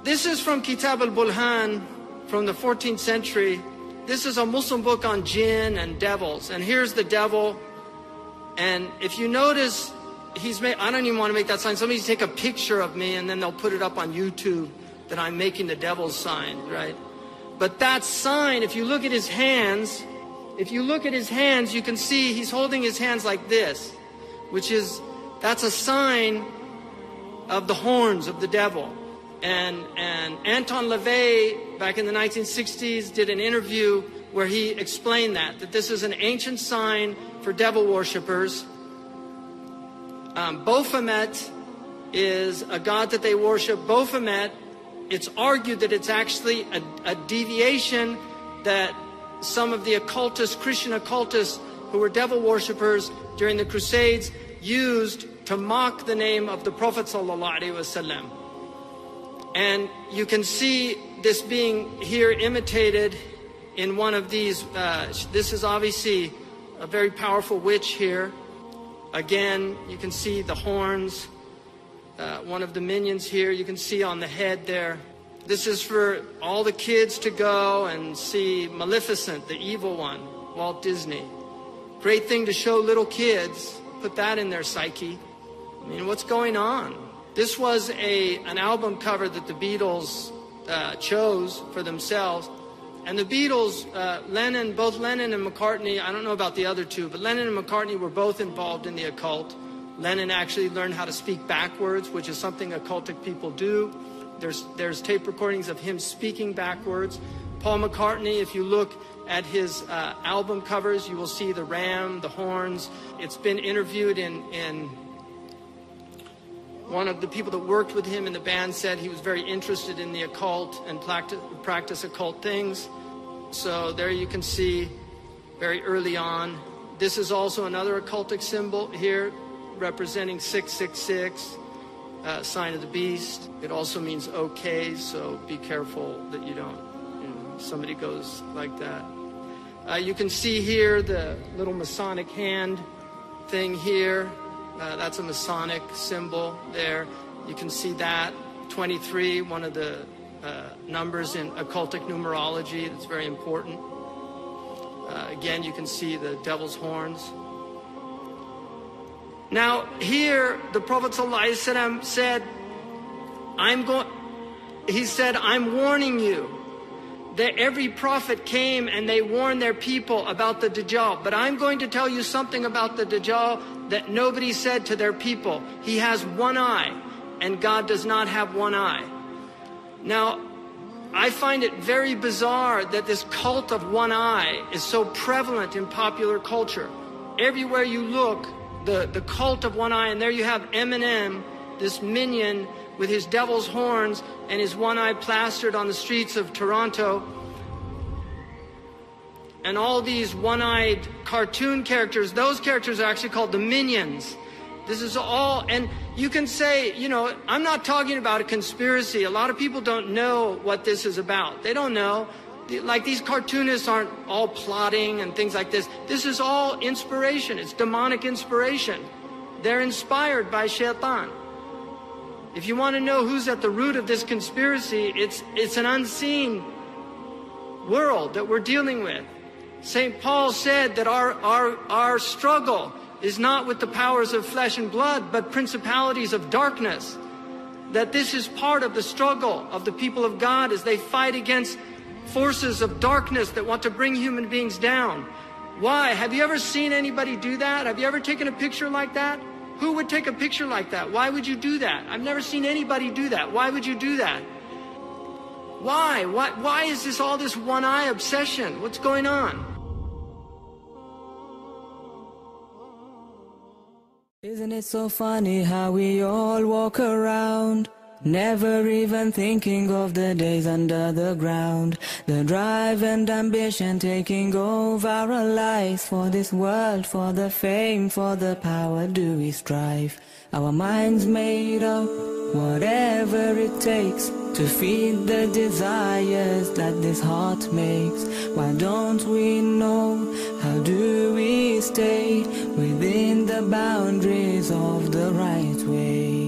this is from Kitab al-Bulhan from the 14th century. This is a Muslim book on jinn and devils. And here's the devil. And if you notice, he's made, I don't even want to make that sign. Somebody take a picture of me and then they'll put it up on YouTube that I'm making the devil's sign, right? But that sign, if you look at his hands, you can see he's holding his hands like this, that's a sign of the horns of the devil. And Anton LaVey, back in the 1960s, did an interview where he explained that this is an ancient sign for devil worshippers. Baphomet is a god that they worship. Baphomet, it's argued that it's actually a deviation that some of the occultists, Christian occultists, who were devil worshippers during the Crusades, used to mock the name of the Prophet ﷺ. And you can see this being here imitated in one of these. This is obviously a very powerful witch here. Again, you can see the horns. One of the minions here, you can see on the head there. This is for all the kids to go and see Maleficent, the evil one, Walt Disney. Great thing to show little kids, put that in their psyche. I mean, what's going on? This was an album cover that the Beatles chose for themselves. And the Beatles, both Lennon and McCartney, I don't know about the other two, but Lennon and McCartney were both involved in the occult. Lennon actually learned how to speak backwards, which is something occultic people do. There's tape recordings of him speaking backwards. Paul McCartney, if you look at his album covers, you will see the ram, the horns. It's been interviewed in one of the people that worked with him in the band said he was very interested in the occult and practice occult things. So there you can see very early on. This is also another occultic symbol here representing 666, sign of the beast. It also means okay, so be careful that you don't, somebody goes like that. You can see here the little Masonic hand thing here. That's a Masonic symbol there. You can see that. 23, one of the numbers in occultic numerology that's very important. Again, you can see the devil's horns. Now, here, the Prophet ﷺ said, I'm warning you that every prophet came and they warned their people about the Dajjal. But I'm going to tell you something about the Dajjal that nobody said to their people. He has one eye, and God does not have one eye. Now, I find it very bizarre that this cult of one eye is so prevalent in popular culture. Everywhere you look, the cult of one eye, and there you have Eminem, this minion with his devil's horns and his one eye plastered on the streets of Toronto. And all these one-eyed cartoon characters, those characters are actually called the minions. This is all, and you can say, I'm not talking about a conspiracy. A lot of people don't know what this is about. They don't know. Like, these cartoonists aren't all plotting and things like this. This is all inspiration. It's demonic inspiration. They're inspired by Shaitan. If you want to know who's at the root of this conspiracy, it's an unseen world that we're dealing with. St. Paul said that our struggle is not with the powers of flesh and blood, but principalities of darkness. That this is part of the struggle of the people of God as they fight against forces of darkness that want to bring human beings down. Why? Have you ever seen anybody do that? Have you ever taken a picture like that? Who would take a picture like that? Why would you do that? I've never seen anybody do that. Why would you do that? Why? Why is this all this one-eye obsession? What's going on? Isn't it so funny how we all walk around, never even thinking of the days under the ground, the drive and ambition taking over our lives. For this world, for the fame, for the power do we strive. Our minds made up, whatever it takes, to feed the desires that this heart makes. Why don't we know? How do we stay within the boundaries of the right way?